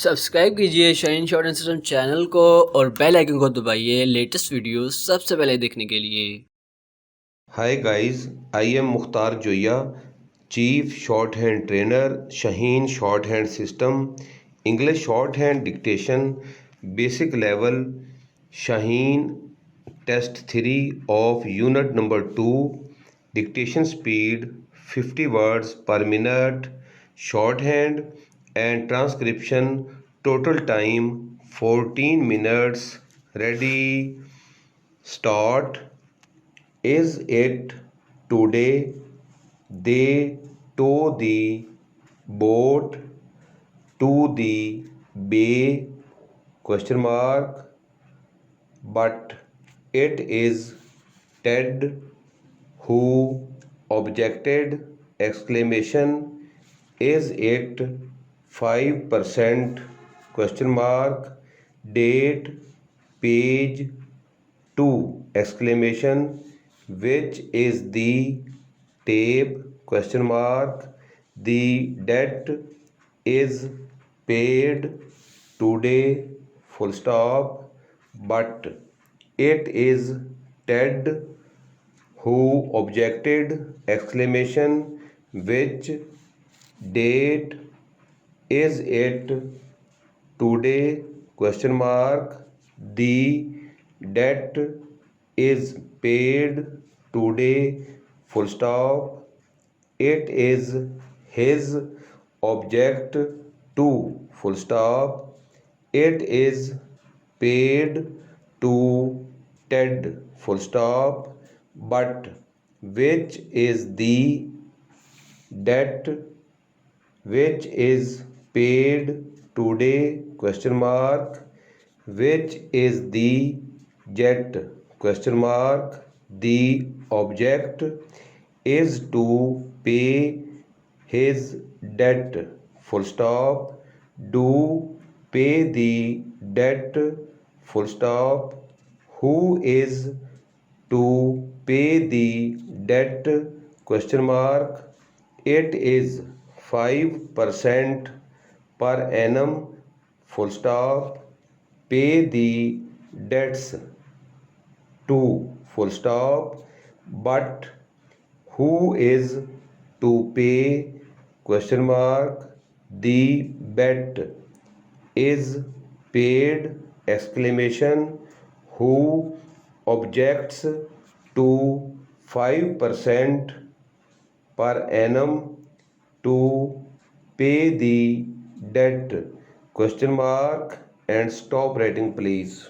Subscribe कीजिए Shaheen short and system channel को और बेल आइकन को दबाइए लेटेस्ट वीडियो सबसे पहले देखने के लिए। Hi guys, I am Mukhtar Joya, Chief Shorthand Trainer, Shaheen Shorthand System, English Shorthand Dictation, Basic Level, Shaheen Test 3 of Unit number 2, Dictation Speed, 50 words per minute, Shorthand and Transcription, total time 14 minutes, ready, start. Is it today? They tow the boat to the bay? Question mark. But it is Ted who objected! Exclamation. Is it 5%? Question mark. Date, page 2! Exclamation. Which is the tape? Question mark. The debt is paid today, full stop. But it is Ted who objected! Exclamation. Which date is it today? Question mark. The debt is paid today, full stop. It is his object to, full stop. It is paid to Ted, full stop. But which is the debt which is paid today? Question mark. Which is the jet? Question mark. The object is to pay his debt, full stop. Do pay the debt, full stop. Who is to pay the debt? Question mark. It is 5% per annum, full stop. Pay the debts to, full stop. But who is to pay? Question mark. The bet is paid! Exclamation. Who objects to 5% per annum to pay the debt? Question mark. And stop writing please.